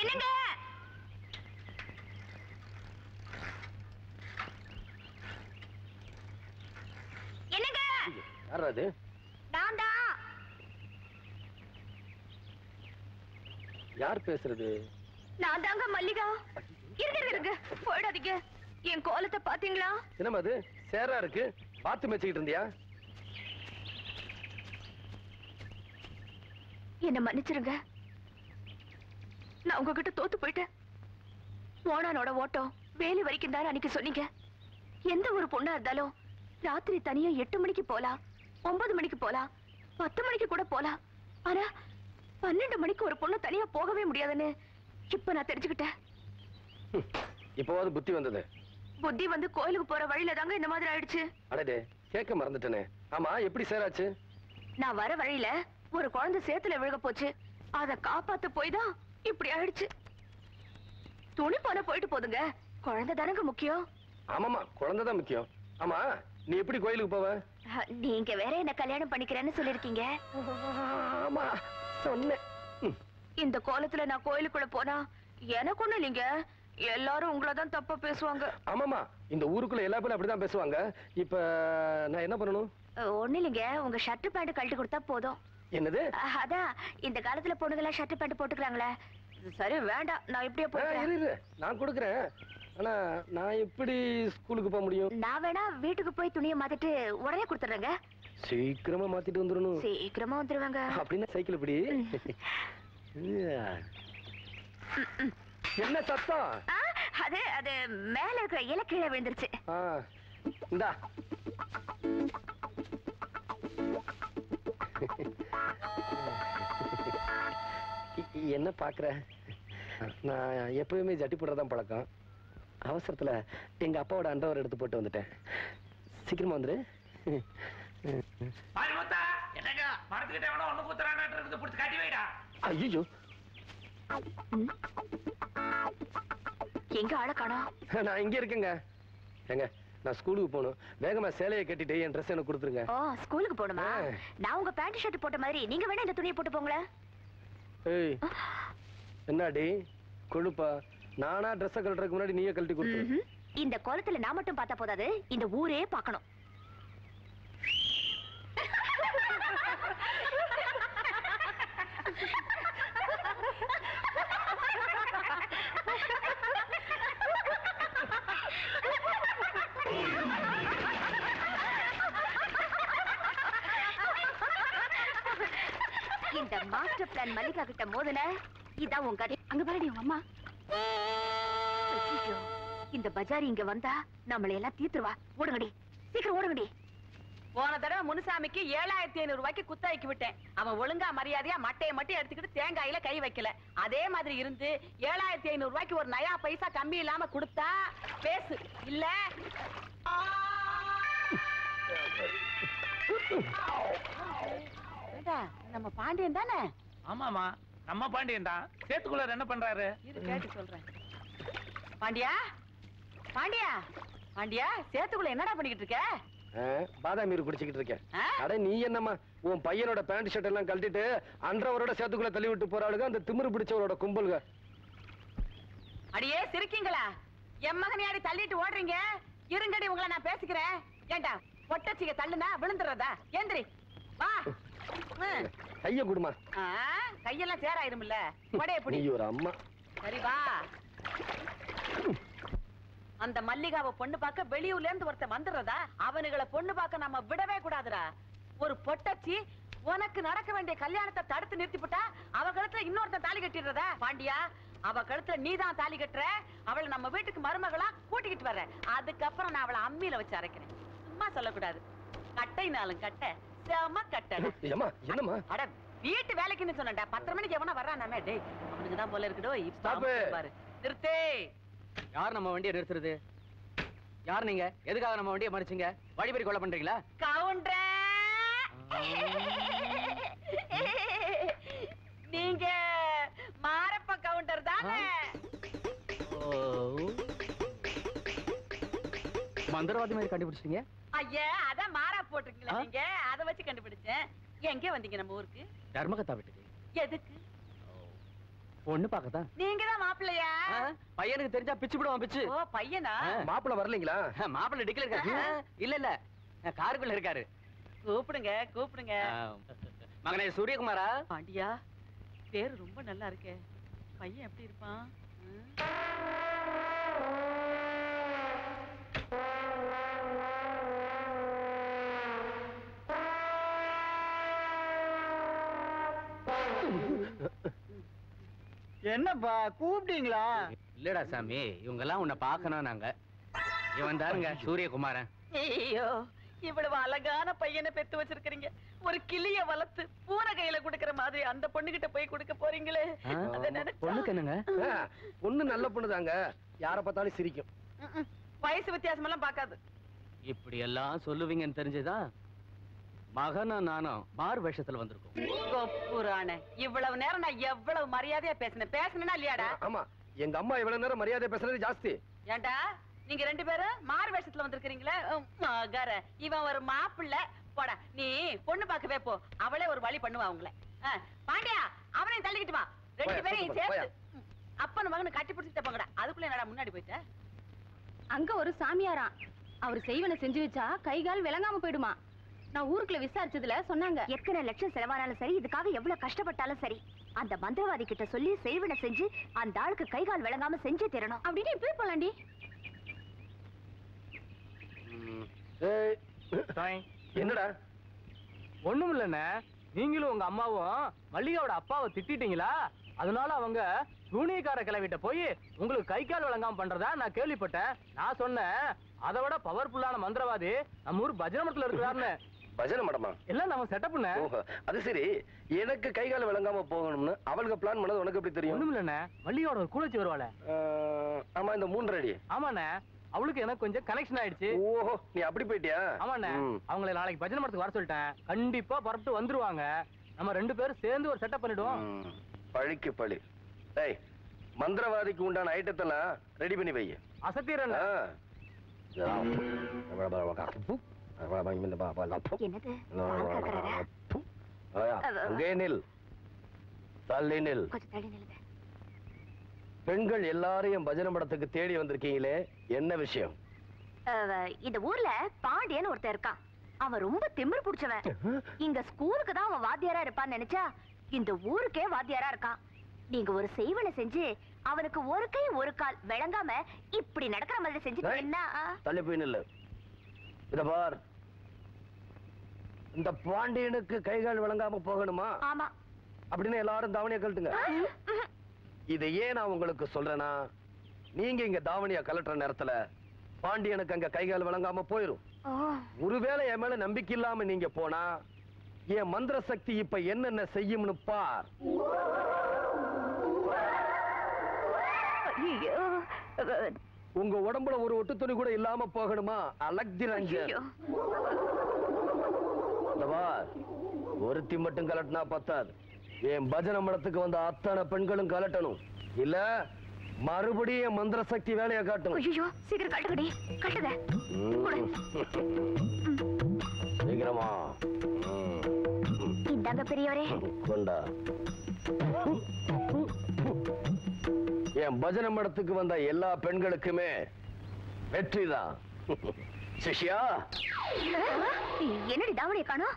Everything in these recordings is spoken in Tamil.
என்னங்க? என்னங்க? யார் அது? நான் தான். யார் பேசுறது? நான் தாங்க மல்லிகா. இருங்க போயிடாதீங்க. என் கோலத்தை பாத்தீங்களா? என்னமா அது சேரா இருக்கு? பாத்து மேய்ச்சிக்கிட்டு இருந்தியா? என்ன மன்னிச்சிருங்க. நான் உங்ககிட்ட தோத்து போயிட்டேன். ஓனானோட ஓட்டம் வேலி வரைக்கும் தான் அன்னைக்கு சொன்னீங்க. எந்த ஒரு பொண்ணா இருந்தாலும் ராத்திரி தனியா 8 மணிக்கு போலாம், 9 மணிக்கு போலாம், 10 மணிக்கு கூட போலாம். ஆனா 12 மணிக்கு ஒரு பொண்ணு தனியா போகவே முடியாதுன்னு இப்ப நான் தெரிஞ்சுக்கிட்டேன். இப்போவாது புத்தி வந்தது. புத்தி வந்து கோயிலுக்கு போற வழியில தாங்க இந்த மாதிரி ஆயிடுச்சு. அடடே, கேட்க மறந்துட்டேனே. ஆமா, எப்படி சேராச்சு? நான் வர வழியில ஒரு குழந்தை சேத்துல விழுக போச்சு. அத காப்பாத்த போய் தான் இப்படி ஆயிடுச்சு. துணி போன போயிட்டு போதுங்க, குழந்தை தானங்க முக்கியம். ஆமாமா, குழந்தைதான் முக்கியம். ஆமா, நீ எப்படி கோயிலுக்கு போவ? நீங்க வேற என்ன கல்யாணம் பண்ணிக்கிறேன்னு சொல்லிருக்கீங்க. ஆமா சொன்னேன். இந்த கோலத்துல நான் கோயிலுக்குள்ள போனா எனக்கு ஒண்ணு இல்லைங்க, எல்லாரும் உங்களதான் தப்பா பேசுவாங்க. ஆமாமா, இந்த ஊருக்குள்ள எல்லா பேரும் அப்படிதான் பேசுவாங்க. இப்ப நான் என்ன பண்ணணும்? ஒண்ணு இல்லைங்க, உங்க ஷர்ட் பேண்ட் கழட்டி கொடுத்தா போதும். என்னது? அதான் இந்த காலத்துல பொண்ணுங்களா ஷர்ட் பேண்ட் போட்டுக்கிறாங்களே. சரி வேண்டாம், நான் இப்படியே போறேன். நான் கொடுக்கறேன். ஆனா நான் எப்படி ஸ்கூலுக்கு போக முடியும்? நான் வேணா வீட்டுக்கு போய் துணியை மாத்திட்டு உடனே கொடுத்துறேங்க. சீக்கிரமா மாத்திட்டு வந்துடணும். சீக்கிரமா வந்துருவாங்க. அப்படின்னா சைக்கிள் இப்படி. என்ன சத்தம்? அது அது மேல இருக்கிற இலை கீழே விழுந்துருச்சு. இந்தா. என்ன பாக்குற? நான் எப்பவுமே ஜட்டி போடுறதான் பழக்கம். அவசரத்துல எங்க அப்பாவோட அண்டவர் எடுத்து போட்டு வந்துட்டேன். சீக்கிரமா வந்துரு. ஐயோ, எங்க ஆள காணோம்? நான் இங்க இருக்கேங்க. எங்க நான் ஸ்கூலுக்கு போகணும். வேகமா சேலையை கட்டிட்டு என் ட்ரெஸ் எனக்கு கொடுத்துருங்க. ஓ, ஸ்கூலுக்கு போகணுமா? நான் உங்க பேண்ட் ஷர்ட் போட்ட மாதிரி நீங்க வேணா இந்த துணியை போட்டு போங்களேன். ஏய், என்னடி கொழுப்பா? நானா ட்ரெஸ் கழட்டுறதுக்கு முன்னாடி நீயே கழட்டி கொடுத்து. இந்த கோலத்துல நான் மட்டும் பார்த்தா போதாது, இந்த ஊரே பார்க்கணும். இந்த மாஸ்டர் பிளான் மல்லிகா கிட்ட மோதல இதான் உங்க கதை. அங்க பாருடி உங்க அம்மா. இந்த பஜாரி இங்க வந்தா நம்மளை எல்லாம் தீத்துருவா. ஓடுங்கடி, சீக்கிரம் ஓடுங்கடி. போன தடவை முனுசாமிக்கு 7500 ரூபாய்க்கு குத்தாய்க்கு விட்டேன். அவன் ஒழுங்கா மரியாதையா மட்டையை மட்டும் எடுத்துக்கிட்டு தேங்காயில கை வைக்கல. அதே மாதிரி இருந்து 7500 ரூபாய்க்கு ஒரு நயா பைசா கம்மி இல்லாம கொடுத்தா பேசு, இல்ல நம்ம பாண்டியன் தானே? ஆமாமா, நம்ம பாண்டியன் தான். சேத்துக்குள்ள என்ன பண்றாரு? இது கேட்டு சொல்றேன். பாண்டியா, பாண்டியா, பாண்டியா, சேத்துக்குள்ள என்னடா பண்ணிக்கிட்டு இருக்க? பாதாம் நீர் குடிச்சுக்கிட்டு இருக்கேன். அட நீ என்னம்மா, உன் பையனோட பேண்ட் ஷர்ட் எல்லாம் கழட்டிட்டு அன்றவரோட சேத்துக்குள்ள தள்ளி விட்டு போறாளுங்க அந்த திமிரு பிடிச்சவரோட கும்பலுங்க. அடியே சிரிக்கீங்களா? என் மகனையாடி தள்ளிட்டு ஓடுறீங்க. இருங்கடி, உங்களை நான் பேசிக்கிறேன். ஏண்டா பொட்டச்சிக்க தள்ளுனா விழுந்துறதா? ஏந்திரி வா. கைய குடுமா. கையெல்லாம் சேராயிரும்ல. படைய பிடி. ஒரு அம்மா. சரி வா. அந்த மல்லிகாவை பொண்ணு பார்க்க வெளியூர்ல இருந்து ஒருத்தன் வந்துடுறதா? அவனுகளை பொண்ணு பார்க்க நம்ம விடவே கூடாதுடா. ஒரு பொட்டச்சி உனக்கு நடக்க வேண்டிய கல்யாணத்தை தடுத்து நிறுத்தி போட்டா அவ கழுத்துல இன்னொருத்தன் தாலி கட்டிடுறதா? பாண்டியா, அவ கழுத்துல நீதான் தாலி கட்டுற. அவளை நம்ம வீட்டுக்கு மருமகளா கூட்டிக்கிட்டு வர்ற. அதுக்கப்புறம் நான் அவளை அம்மியில வச்சு அரைக்கிறேன். சும்மா சொல்லக்கூடாது. கட்டைனாலும் கட்ட செம கட்ட. அட வீட்டு வேலைக்குன்னு சொன்னேன்டா. 10 மணிக்கு எவனா வர்றானாமே. டேய், அவனுக்கு தான் போல இருக்குடோ. பாரு, நிறுத்தே. யார் நம்ம வண்டியை நிறுத்துறது? யார் நீங்க? எதுக்காக நம்ம வண்டியை மறிச்சீங்க? வழிபறி கொலை பண்றீங்களா? கவுண்டர், நீங்க மாரப்ப கவுண்டர் தானே? மந்திரவாதி மாதிரி கண்டுபிடிச்சீங்க? ஐயா, அதான் மாறா போட்டிருக்கீங்களா நீங்க, அதை வச்சு கண்டுபிடிச்சேன். எங்க வந்தீங்க நம்ம ஊருக்கு? தர்மகத்தா வீட்டுக்கு. எதுக்கு? பொண்ணு பார்க்கத்தான். நீங்க தான் மாப்பிள்ளையா? பையனுக்கு தெரிஞ்சா பிச்சு விடுவான் பிச்சு. ஓ பையனா? மாப்பிள்ள வரலீங்களா? மாப்பிள்ளை டிக்கில இருக்காரு. இல்ல இல்ல காருக்குள்ள இருக்காரு. கூப்பிடுங்க கூப்பிடுங்க. மகனே சூரியகுமாரா? பாண்டியா பேரு ரொம்ப நல்லா இருக்கே. பையன் எப்படி இருப்பான்? என்னப்பா கூப்பிட்டீங்களா? இல்லடா சாமி, இவங்க எல்லாம் உன்னை பாக்கணும் நாங்க. இவன் தாருங்க சூரியகுமாரன். ஐயோ இவ்வளவு அழகான பையனை பெத்து வச்சிருக்கீங்க. ஒரு கிளிய வளர்த்து பூனை கையில குடுக்கற மாதிரி அந்த பொண்ணுகிட்ட போய் கொடுக்க போறீங்களே. பொண்ணுக்கு என்னங்க? பொண்ணு நல்ல பொண்ணுதாங்க. யார பார்த்தாலும் சிரிக்கும். வயசு வித்தியாசம் எல்லாம் பாக்காது. இப்படி எல்லாம் சொல்லுவீங்கன்னு தெரிஞ்சுதான் மகனும் நானும் மாறு வேஷத்துல வந்திருக்கோம். கொப்புரானே, இவ்வளவு நேரம் நான் எவ்வளவு மரியாதையா பேசினா இல்லையாடா? ஆமா, எங்க அம்மா இவ்வளவு நேரம் மரியாதை பேசுறது ஜாஸ்தி. ஏண்டா நீங்க ரெண்டு பேரும் மாறு வேஷத்துல வந்திருக்கீங்களே. மகர இவன் ஒரு மாப்பிள்ளை. போடா நீ பொண்ணு பார்க்கவே போ. அவளே ஒரு வழி பண்ணுவா உங்களை. பாண்டியா அவனையும் தள்ளிக்கிட்டு வா. ரெண்டு பேரையும் சேர்த்து அப்பன் மகனு கட்டி பிடிச்சிட்டு போங்கடா. அதுக்குள்ள என்னடா முன்னாடி போயிட்ட? அங்க ஒரு சாமியாரா, அவர் செய்வன செஞ்சு வச்சா கை கால் விளங்காம போயிடுமா. நான் ஊருக்குள்ள விசாரிச்சதுல சொன்னாங்க. எத்தனை லட்சம் செலவானாலும் சரி, இதுக்காக எவ்வளவு கஷ்டப்பட்டாலும் சரி, அந்த மந்திரவாதி கிட்ட சொல்லி செய்வன செஞ்சு அந்த ஆளுக்கு கை கால் விளங்காம செஞ்சே தரணும் அப்படின்னு இப்படி போலாண்டி. என்னடா? ஒண்ணும் இல்லண்ணே, நீங்களும் உங்க அம்மாவும் மல்லிகாவோட அப்பாவை திட்டிட்டீங்களா? அதனால அவங்க சூனியக்கார கிளவிட்ட போய் உங்களுக்கு கை கால் வழங்காம பண்றதா நான் கேள்விப்பட்டேன். நான் சொன்னேன், அதை விட பவர்ஃபுல்லான மந்திரவாதி நம்ம ஊர் பஜனை மடத்துல இருக்கிறாருன்னு. பஜனை மடமா? எல்லாம் நம்ம செட்டப் பண்ண. அது சரி, எனக்கு கை கால் விளங்காம போகணும்னு அவளுக்கு பிளான் பண்ணது உனக்கு எப்படி தெரியும்? ஒண்ணும் இல்லண்ணே, மல்லிகாவோட ஒரு கூலச்சி வருவாள. ஆமா, இந்த 3 அடி. ஆமாண்ணே, அவளுக்கு எனக்கு கொஞ்சம் கனெக்ஷன் ஆயிடுச்சு. ஓஹோ, நீ அப்படி போயிட்டியா? ஆமாண்ணே, அவங்களை நாளைக்கு பஜனை மடத்துக்கு வர சொல்லிட்டேன். கண்டிப்பா புறப்பட்டு வந்துருவாங்க. நம்ம 2 பேரும் சேர்ந்து ஒரு செட்டப் பண்ணிடுவோம். பழிக்கு பழி. டேய், மந்திரவாதிக்கு உண்டான ஐட்டத்தெல்லாம் ரெடி பண்ணி வை. அசத்திரன். பெண்கள் எல்லாரையும் பஜனை மடத்துக்கு தேடி வந்திருக்கீங்களே, என்ன விஷயம்? இந்த ஊர்ல பாண்டியன்னு ஒருத்தன் இருக்கான். அவன் ரொம்ப திமிரு புடிச்சவன். இங்க ஸ்கூலுக்கு தான் அவன் வாத்தியாரா இருப்பான்னு நினைச்சா இந்த ஊருக்கே வாத்தியாரா இருக்கான். நீங்க ஒரு செய்வனை செஞ்சு அவனுக்கு ஒரு கை ஒரு கால் விளங்காம இப்படி நடக்கிற மாதிரி செஞ்சுட்டீங்கன்னா தள்ளி போய் நில்லு. இத பார், இந்த பாண்டியனுக்கு கைகால் விளங்காம போகணுமா? ஆமா. அப்படின்னு எல்லாரும் தாவணியை கழட்டுங்க. இதை ஏன் நான் உங்களுக்கு சொல்றேன்னா, நீங்க இங்க தாவணியை கலட்டுற நேரத்துல பாண்டியனுக்கு அங்க கைகால் விளங்காம போயிரும். ஒருவேளை என் மேல நம்பிக்கை இல்லாம நீங்க போனா என் மந்திர சக்தி இப்ப என்னென்ன செய்யும்னு பார். உங்க உடம்புல ஒரு ஒட்டு துணி கூட இல்லாம போகணுமா? அலக்தி ரஞ்சன், ஒருத்தி மட்டும் கலட்டினா பத்தாது. என் பஜனை மடத்துக்கு வந்த அத்தனை பெண்களும் கலட்டணும். இல்ல மறுபடியும் மந்திர சக்தி வேலையை காட்டணும். சீக்கிரம் கட்டுக்கடி, கட்டுத சீக்கிரமா. இந்தாங்க பெரியவரே. கொண்டா. என் பஜனை மடத்துக்கு வந்த எல்லா பெண்களுக்குமே வெற்றிதான். சிஷ்யா, என்னடி தாவணியை காணோம்?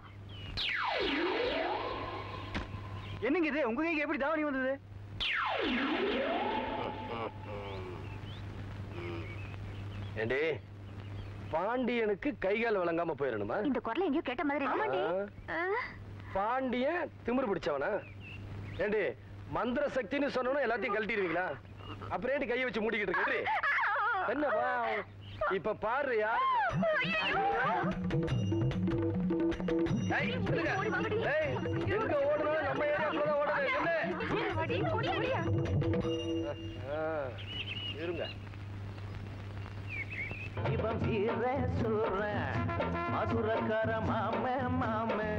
என்னங்க இது, உங்க கைக்கு எப்படி தாவணி வந்தது? ஏண்டி, பாண்டியனுக்கு கைகால் வழங்காம போயிடணுமா? இந்த குரலை எங்கேயோ கேட்ட மாதிரி. பாண்டியன் திமிரு பிடிச்சவனா? ஏண்டி, மந்திர சக்தின்னு சொன்னோன்னா எல்லாத்தையும் கழட்டிடுவீங்களா? அப்புறம் ஏண்டி கையை வச்சு மூடிக்கிட்டு இருக்கு? என்னப்பா இப்ப பாரு, யாரு எங்க ஓடுனாலும் நம்ம ஏரியாக்குள்ள ஓடுது. இருங்க. இவன் வீர சூர மதுரக்கார மாமே மாமே,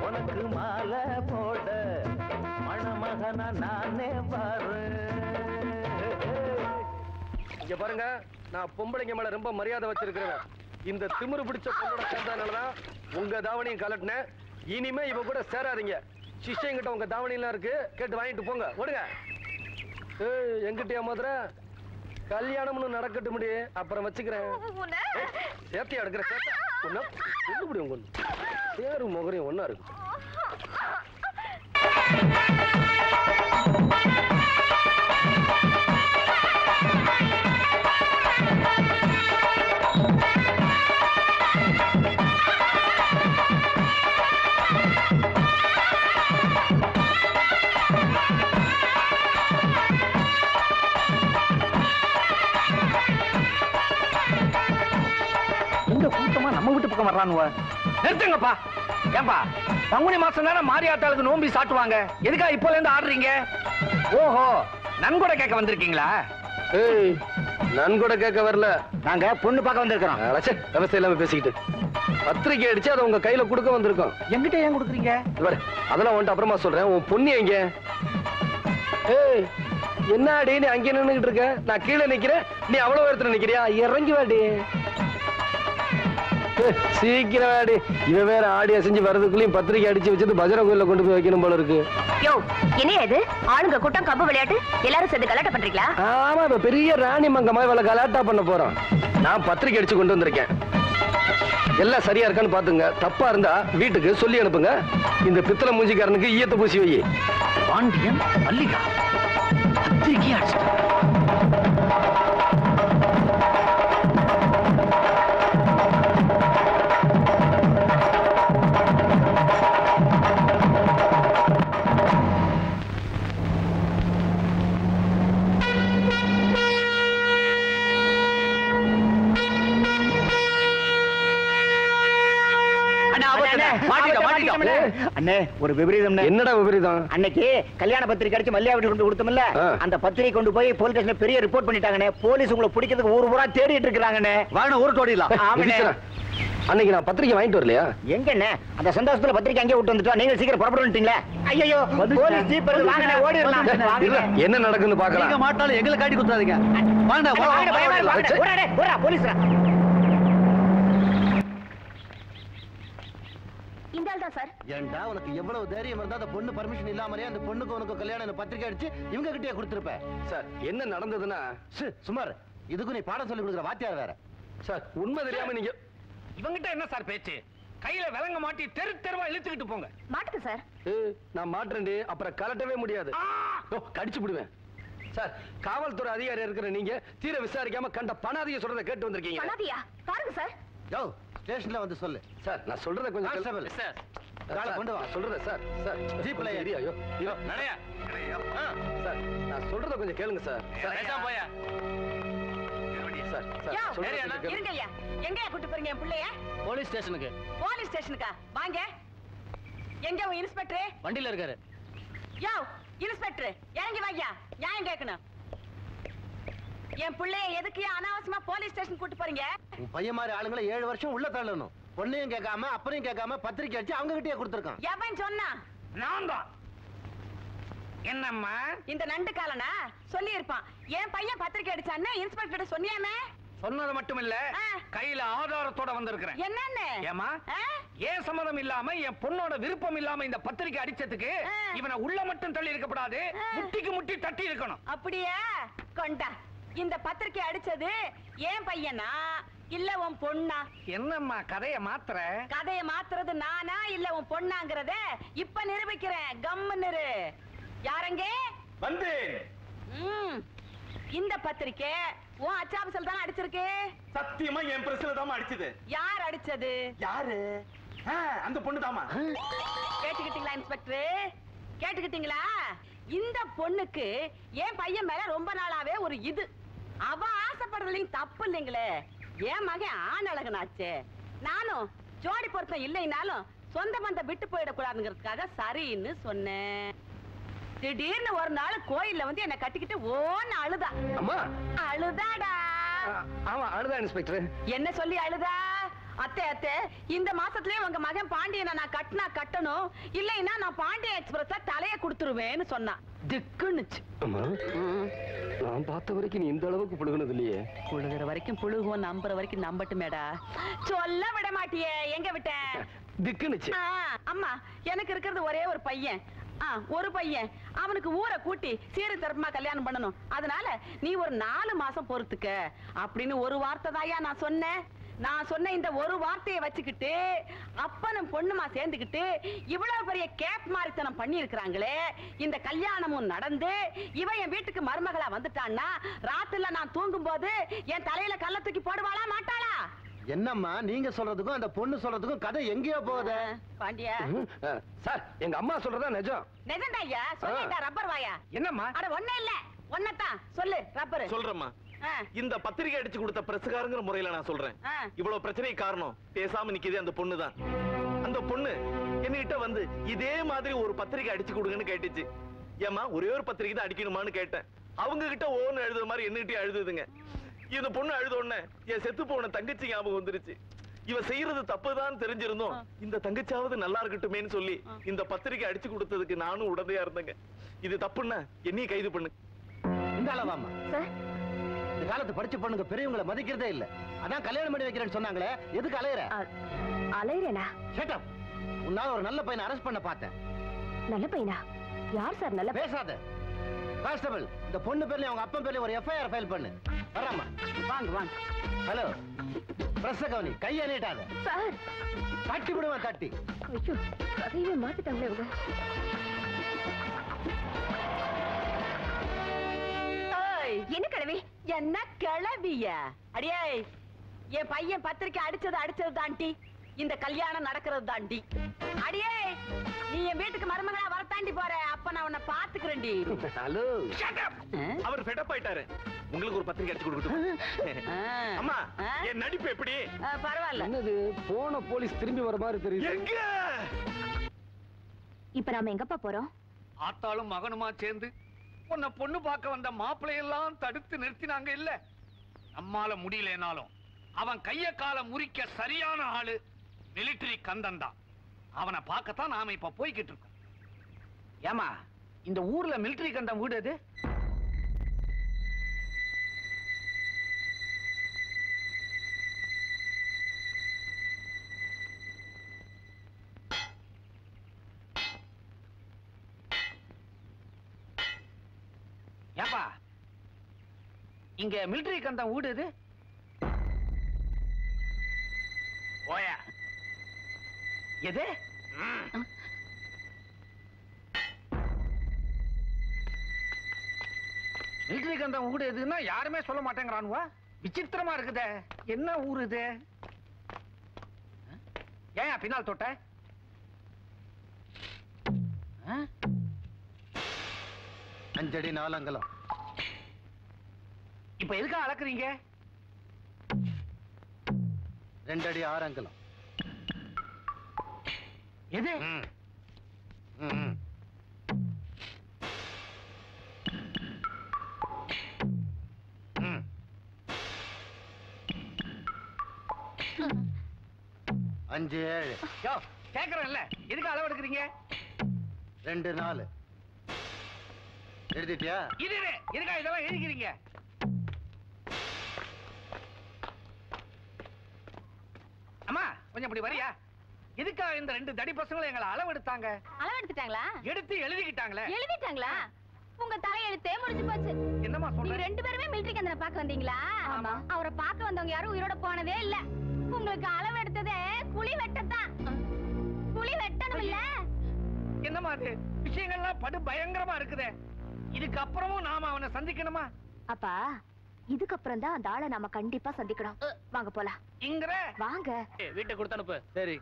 உனக்கு மாலை போட மணமகனா நானே பாரு. இங்க பாருங்க, நான் பொம்பளைங்க மேல ரொம்ப மரியாதை வச்சிருக்கிறேன். இந்த திமிரு பிடிச்ச பொண்ணோட சேர்ந்ததுனாலதான் உங்க தாவணியும் கலட்டினேன். இனிமே இவ கூட சேராதீங்க. சிஷ்யம் கிட்ட உங்க தாவணிலாம் இருக்கு, கேட்டு வாங்கிட்டு போங்க. ஓடுங்க. எங்கிட்டயா மதுரை? கல்யாணம்னு நடக்கட்டு முடியே, அப்புறம் வச்சுக்கிறேன். சேர்த்தியா எடுக்கிற சேர்த்த முடியும் உங்க பேரு முகரையும் ஒன்னா இருக்கு. கூட்டமா நம்ம வீட்டு பக்கம் வர்றானுவ. நிறுத்துங்கப்பா. ஏன்பா பங்குனி மாசம் தானே மாரியாத்தாளுக்கு நோம்பி சாட்டுவாங்க, எதுக்கா இப்போல இருந்து ஆடுறீங்க? ஓஹோ, நன்கொடை கேட்க வந்திருக்கீங்களா? நன்கொடை கேட்க வரல, நாங்க பொண்ணு பார்க்க வந்திருக்கிறோம். விவசாயம் இல்லாம பேசிக்கிட்டு பத்திரிக்கை அடிச்சு அதை உங்க கையில கொடுக்க வந்திருக்கோம். எங்கிட்ட ஏன் கொடுக்குறீங்க? அதெல்லாம் வந்துட்டு அப்புறமா சொல்றேன். உன் பொண்ணு எங்க? என்ன அடி நீ அங்கே நின்னுகிட்டு இருக்க, நான் கீழே நிக்கிறேன், நீ அவ்வளவு உயரத்துல நிக்கிறியா? இறங்கி வாடி, சீக்கிரம் ஆடி. இவன் வேற ஆடி அசைஞ்சு வர்றதுக்குள்ளயும் பத்திரிக்கை அடிச்சு வச்சுட்டு பஜனை கோயில கொண்டு போய் வைக்கணும் போல இருக்கு. என்ன இது ஆளுங்க கூட்டம், கம்பு விளையாட்டு, எல்லாரும் சேர்ந்து கலாட்டா பண்றீங்களா? ஆமா, இப்ப பெரிய ராணி மங்கம்மா இவளை கலாட்டா பண்ண போறோம். நான் பத்திரிக்கை அடிச்சு கொண்டு வந்திருக்கேன். எல்லாம் சரியா இருக்கான்னு பாத்துங்க, தப்பா இருந்தா வீட்டுக்கு சொல்லி அனுப்புங்க. இந்த பித்தளை மூஞ்சிக்காரனுக்கு ஈயத்தை பூசி வை. பாண்டியன் மல்லிகா பத்திரிக்கை அடிச்சு அண்ணே, ஒரு விபரீதம். என்னடா விபரீதம்? அன்னைக்கு கல்யாண பத்திரிக்கை அடிச்சு மல்லிகா வீட்டு கொண்டு கொடுத்தோம்ல, அந்த பத்திரிக்கை கொண்டு போய் போலீஸ் ஸ்டேஷன்ல பெரிய ரிப்போர்ட் பண்ணிட்டாங்கண்ணே. போலீஸ் உங்களை பிடிக்கிறதுக்கு ஊர் பூரா தேடிட்டு இருக்காங்கண்ணே. வாங்க ஊர் தோடிடலாம். அன்னைக்கு நான் பத்திரிக்கை வாங்கிட்டு வரலையா? எங்கண்ணே, அந்த சந்தோஷத்துல பத்திரிக்கை அங்கே விட்டு வந்துட்டோம். நீங்க சீக்கிரம் புறப்பட வந்துட்டீங்களே. ஐயோ, போலீஸ் ஜீப் வருது, வாங்கண்ணே ஓடிடலாம். என்ன நடக்குன்னு பாக்கலாம். நீங்க மாட்டாலும் எங்களை காட்டி குத்தாதீங்க. வாங்கண்ணே, போலீஸ். ஏண்டா உனக்கு எவ்வளவு தைரியம் இருந்தா அந்த பொண்ணு பர்மிஷன் இல்லாமலே அந்த பொண்ணுக்கு உனக்கு கல்யாணம் பத்திரிக்கை அடிச்சு இவங்க கிட்டே கொடுத்திருப்ப? சார், என்ன நடந்ததுன்னா சுமார் இதுக்கு நீ பாடம் சொல்லி கொடுக்குற வாத்தியார் வேற. சார், உண்மை தெரியாம நீங்க இவங்கிட்ட என்ன சார் பேச்சு? கையில விலங்க மாட்டி தெரு தெருவா இழுத்துக்கிட்டு போங்க. மாட்டுக்கு சார். நான் மாட்டேன்டி, அப்புறம் கலட்டவே முடியாது, கடிச்சு விடுவேன். சார், காவல்துறை அதிகாரி இருக்கிற நீங்க தீர விசாரிக்காம கண்ட பணாதிய சொல்றதை கேட்டு வந்திருக்கீங்க. பணாதியா? பாருங்க சார். யோ, ஸ்டேஷன்ல வந்து சொல்லு. சார், நான் சொல்றத கொஞ்சம் கான்ஸ்டபிள் சார் கொண்டு வா. சொல்றத சார். சார், ஜீப்ல ஏறியா? ஐயோ நடையா. சார், நான் சொல்றத கொஞ்சம் கேளுங்க சார். பேசாம போயா. சார், சார் சொல்றத இருங்கய்யா. எங்கயா கூட்டி போறீங்க என் பிள்ளைய? போலீஸ் ஸ்டேஷனுக்கு. போலீஸ் ஸ்டேஷனுக்கா? வாங்க. எங்க உன் இன்ஸ்பெக்டர்? வண்டியில இருக்காரு. யோ, இன்ஸ்பெக்டர் இறங்கி வாயா. நியாயம் கேட்கணும். என் பிள்ளைய எதுக்கு அனாவசியமா போலீஸ் ஸ்டேஷன் கூட்டி போறீங்க? உன் பையன் மாதிரி ஆளுங்களை 7 வருஷம் உள்ள தள்ளணும். பொண்ணையும் கேட்காம அப்பனையும் கேட்காம பத்திரிக்கை அடிச்சு அவங்க கிட்டே கொடுத்துருக்கான். எவன் சொன்னா? நான் தான். என்னம்மா இந்த நண்டு காலனா சொல்லி இருப்பான். என் பையன் பத்திரிக்கை அடிச்சான்னு இன்ஸ்பெக்டர் சொன்னியாமே? சொன்னது மட்டும் இல்ல, கையில ஆதாரத்தோட வந்திருக்கிறேன். என்னன்னு? ஏமா, ஏன் சம்மதம் இல்லாம என் பொண்ணோட விருப்பம் இல்லாம இந்த பத்திரிக்கை அடிச்சதுக்கு இவனை உள்ள மட்டும் தள்ளி இருக்கப்படாது, முட்டிக்கு முட்டி தட்டி இருக்கணும். அப்படியே கொண்டா. இந்த பத்திரிக்கை அடிச்சது ஏன் பையனா இல்ல உன் பொண்ணா? என்னம்மா கதைய மாத்துற? கதைய மாத்துறது நானா இல்ல உன் பொண்ணாங்கறத இப்ப நிரூபிக்கிறேன். கம்முன்னு யாரங்க வந்து இந்த பத்திரிக்கை உன் அச்சாபசல் தான் அடிச்சிருக்கு. சத்தியமா என் பிரஸ்ல தான் அடிச்சது. யார் அடிச்சது? யாரு? அந்த பொண்ணு தாமா. கேட்டுக்கிட்டீங்களா இன்ஸ்பெக்டர்? கேட்டுக்கிட்டீங்களா? இந்த பொண்ணுக்கு என் பையன் மேல ரொம்ப நாளாவே ஒரு இது. அவ ஆசைப்படுறதுலயும் தப்பு இல்லைங்களே. என் மகன் ஆண் அழகனாச்சே. நானும் ஜோடி பொருத்தம் இல்லைனாலும் சொந்த பந்தம் விட்டு போயிடக்கூடாதுங்கிறதுக்காக சரின்னு சொன்னேன். திடீர்னு ஒரு நாள் கோயில்ல வந்து என்ன கட்டிக்கிட்டு ஓன்னு அழுதா. அம்மா, அழுதாடா. ஆமா அழுதா இன்ஸ்பெக்டர். என்ன சொல்லி அழுதா? அத்தை அத்தை இந்த மாசத்துலயே உங்க மகன் பாண்டியனை நான் கட்டினா கட்டணும் இல்லைன்னா நான் பாண்டிய எக்ஸ்பிரஸ தலைய கொடுத்துருவேன்னு சொன்னான் திக்குன்னுச்சு நான் பார்த்த வரைக்கும் நீ இந்த அளவுக்கு புழுகுனது இல்லையே. புழுகுற வரைக்கும் புழுகுவோம் நம்புற வரைக்கும் நம்பட்டுமேடா சொல்ல விட மாட்டியே எங்க விட்ட திக்குனுச்சு. அம்மா எனக்கு இருக்கிறது ஒரே ஒரு பையன் ஒரு பையன் அவனுக்கு ஊரை கூட்டி சீரு தரப்புமா கல்யாணம் பண்ணணும் அதனால நீ ஒரு 4 மாசம் பொறுத்துக்க அப்படின்னு ஒரு வார்த்தை தாயா நான் சொன்னேன் நான் சொன்ன இந்த ஒரு வார்த்தையை வச்சுக்கிட்டு அப்பனும் பொண்ணுமா சேர்ந்துக்கிட்டு இவ்வளவு பெரிய கேப் மாரித்தனம் பண்ணி இருக்கிறாங்களே இந்த கல்யாணமும் நடந்து இவன் என் வீட்டுக்கு மருமகளா வந்துட்டான்னா ராத்திரில நான் தூங்கும் போது என் தலையில கல்ல தூக்கி போடுவாளா மாட்டாளா? என்னம்மா நீங்க சொல்றதுக்கும் அந்த பொண்ணு சொல்றதுக்கும் கதை எங்கேயோ போகுது. பாண்டியா சார் எங்க அம்மா சொல்றதா நிஜம். நிஜம்டா ஐயா சொல்லிட்டா ரப்பர் வாயா. என்னம்மா? அட ஒண்ணே இல்ல ஒன்னதான் சொல்லு ரப்பர் சொல்றேம்மா. இந்த பத்திரிகை அடிச்சு கொடுத்த பிரசுகாரங்கிற முறையில நான் சொல்றேன். இவ்வளவு பிரச்சனைக்கு காரணம் பேசாம நிக்குதே அந்த பொண்ணு தான். அந்த பொண்ணு என்கிட்ட வந்து இதே மாதிரி ஒரு பத்திரிகை அடிச்சு கொடுங்கன்னு கேட்டுச்சு. ஏமா ஒரே ஒரு பத்திரிகை தான் அடிக்கணுமான்னு கேட்டேன். அவங்க கிட்ட ஓன்னு எழுதுற மாதிரி என்னகிட்ட அழுதுதுங்க. இந்த பொண்ணு அழுத உடனே என் செத்து போன தங்கச்சி ஞாபகம் வந்துருச்சு. இவ செய்யறது தப்புதான் தெரிஞ்சிருந்தோம் இந்த தங்கச்சாவது நல்லா இருக்கட்டுமேன்னு சொல்லி இந்த பத்திரிகை அடிச்சு கொடுத்ததுக்கு நானும் உடந்தையா இருந்தேங்க. இது தப்புன்னா என்னையும் கைது பண்ணு. இந்த அளவாமா இந்த காலத்து படிச்ச பொண்ணுங்க பெரியவங்களை மதிக்கிறதே இல்ல. அதான் கல்யாணம் பண்ணி வைக்கிறேன்னு சொன்னாங்களே எதுக்கு அலையற? அலையறேனா? Shut up. உன்னால ஒரு நல்ல பையனை அரெஸ்ட் பண்ண பார்த்தேன். நல்ல பையனா? யார் சார் நல்ல? பேசாத. கான்ஸ்டபிள் இந்த பொண்ணு பேர்ல அவங்க அப்பா பேர்ல ஒரு எஃப்ஐஆர் ஃபைல் பண்ணு. வராமா வாங்க வாங்க. ஹலோ பிரஸ் கவனி கையை நீட்டாத சார். தட்டி விடுவேன் தட்டி. ஐயோ கதையவே மாத்திட்டாங்களே இவங்க. என்ன கிழவி? என்ன கிளவிய? அடியே என் பையன் பத்திரிக்கை அடிச்சது தாண்டி இந்த கல்யாணம் நடக்கிறது தாண்டி. அடியே நீ என் வீட்டுக்கு மருமகளா வரத்தாண்டி போற அப்ப நான் உன்னை பாத்துக்கிறேன்டி. ஹலோ அவர் ஃபெட் அப் ஆயிட்டாரு. உங்களுக்கு ஒரு பத்திரிகை அடிச்சு கொடுக்கட்டும். அம்மா என் நடிப்பு எப்படி? பரவாயில்ல. என்னது போன போலீஸ் திரும்பி வர மாதிரி தெரியுது. எங்க இப்ப நாம எங்கப்பா போறோம்? ஆத்தாளும் மகனுமா சேர்ந்து உன்னை பொண்ணு பார்க்க வந்த மாப்பிள்ளையெல்லாம் தடுத்து நிறுத்தினாங்க இல்ல. நம்மால முடியலனாலும் அவன் கைய கால முறிக்க சரியான ஆளு மிலிட்டரி கந்தன் தான். அவனை பார்க்கத்தான் நாம இப்ப போய்கிட்டு இருக்கோம். ஏமா இந்த ஊர்ல மிலிட்டரி கந்தன் வீடு எது? ஏப்பா இங்க மிலிட்டரி கந்தன் வீடு எது? ஓயா எது? மிலிட்டரி கந்தன் வீடு எதுன்னா யாருமே சொல்ல மாட்டேங்கிறானுவா. விசித்திரமா இருக்குதே. என்ன ஊரு இது? ஏன் பின்னால் தொட்ட? அஞ்சடி 4 அங்குலம். இப்ப எதுக்கா அளக்குறீங்க? 2 அடி 6 அங்குலம். எது? அஞ்சு 7. கேக்குறேன்ல எதுக்கு அளவு எடுக்கிறீங்க? 2 4. எழுதிட்டியா? இது எதுக்கா இதெல்லாம் எழுதிக்கிறீங்க? அம்மா கொஞ்சம் இப்படி வரியா? எதுக்கா இந்த 2 தடி பசங்களும் எங்களை அளவு எடுத்தாங்க? அளவு எடுத்துட்டாங்களா? எடுத்து எழுதிக்கிட்டாங்களே. எழுதிட்டாங்களா? உங்க தலையெழுத்தே முடிஞ்சு போச்சு. என்னமா நீங்க சொல்ற? 2 பேருமே மிலிட்டரி கந்தனை பார்க்க வந்தீங்களா? ஆமா. அவரை பார்க்க வந்தவங்க யாரும் உயிரோட போனதே இல்ல. உங்களுக்கு அளவு எடுத்ததே குழி வெட்டத்தான். குழி வெட்டணும் இல்ல? என்னமா அது? விஷயங்கள்லாம் படு பயங்கரமா இருக்குதே. இதுக்கு அப்புறமும் நாம அவனை சந்திக்கணுமா? அப்பா இதுக்கப்புறம் தான் அந்த ஆளை நாம கண்டிப்பா சந்திக்கணும். வாங்க போலாம். இங்கற வாங்க. வீட்டை கொடுத்து அனுப்பு. சரி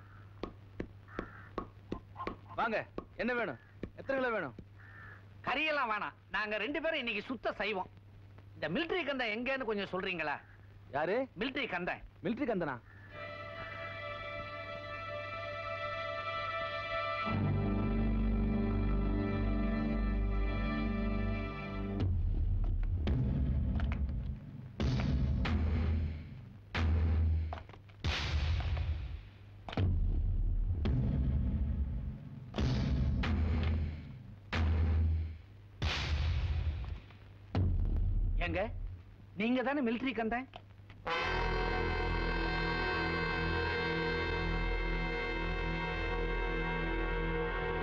வாங்க. என்ன வேணும்? எத்தனை கிலோ வேணும்? கறியெல்லாம் வேணாம். நாங்க 2 பேரும் இன்னைக்கு சுத்த சைவம். இந்த மிலிட்டரி கந்தன் எங்கன்னு கொஞ்சம் சொல்றீங்களா? யாரு? மிலிட்டரி கந்தன். மிலிட்டரி கந்தனா? எங்க நீங்க தானே மிலிட்டரி கந்தேன்?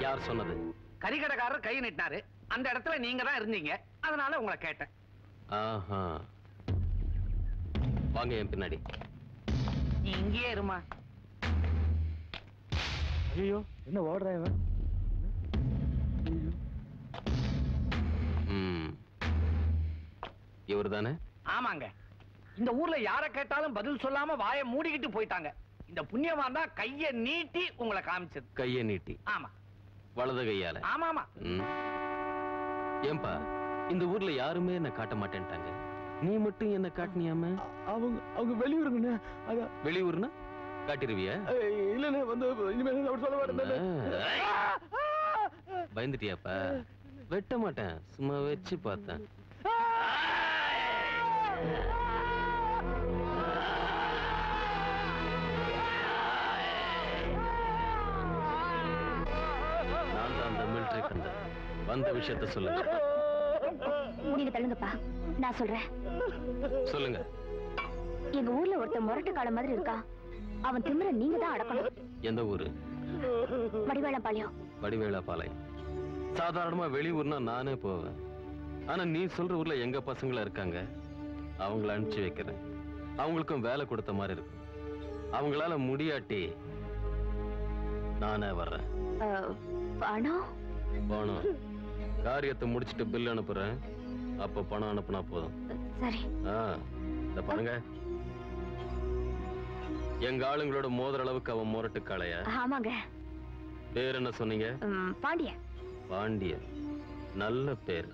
யார் சொன்னது? கறிக்கடைக்காரர் கை நீட்டினாரு, அந்த இடத்துல நீங்க தான் இருந்தீங்க, அதனால உங்களை கேட்டேன். ஆஹா, வாங்க என் பின்னாடி. நீ இங்கேயே இருமா. ஐயோ, என்ன ஓடுறா இவன்? இவர் தானே? ஆமாங்க. இந்த ஊர்ல யார கேட்டாலும் பதில் சொல்லாம வாயை மூடிக்கிட்டு போயிட்டாங்க. இந்த புண்ணியவான் தான் கைய நீட்டி உங்களை காமிச்சது. கைய நீட்டி? ஆமா. வலது கையால? ஆமாமா. ஏன்பா இந்த ஊர்ல யாருமே என்ன காட்ட மாட்டேன்ட்டாங்க, நீ மட்டும் என்ன காட்டினியாம? அவங்க வெளியூருங்கண்ணே. அதான். வெளியூர்னா காட்டிருவியா? இல்லண்ணே, வந்து இனிமேல் அவர் சொல்ல மாட்டேன். பயந்துட்டியாப்பா? வெட்ட மாட்டேன், சும்மா வச்சு பார்த்தேன். நான் தான் அந்த மிலிட்டரி கண்ட வந்த விஷயத்தை சொல்லுங்க. நீங்க தள்ளுங்கப்பா, நான் சொல்றேன். சொல்லுங்க. எங்க ஊர்ல ஒருத்தன் முரட்டு காலம் மாதிரி இருக்கான். அவன் திமிர நீங்க தான் அடக்கணும். எந்த ஊரு? வடிவேலம்பாளையம். வடிவேலப்பாளையம். சாதாரணமா வெளியூர்னா நானே போவேன். ஆனா நீ சொல்ற ஊர்ல எங்க பசங்களா இருக்காங்க, அவங்கள அனுப்பிச்சு வைக்கிறேன். அவங்களுக்கும் வேலை கொடுத்த மாதிரி இருக்கும். அவங்களால முடியாட்டி நானே வர்றேன். பணம்? பணம் காரியத்தை முடிச்சிட்டு பில் அனுப்புறேன், அப்ப பணம் அனுப்புனா போதும். சரி. இந்த பண்ணுங்க. எங்க ஆளுங்களோட மோதிர அளவுக்கு அவன் முரட்டு காளையா? ஆமாங்க. பேர் என்ன சொன்னீங்க? பாண்டியன். பாண்டியன், நல்ல பேர்.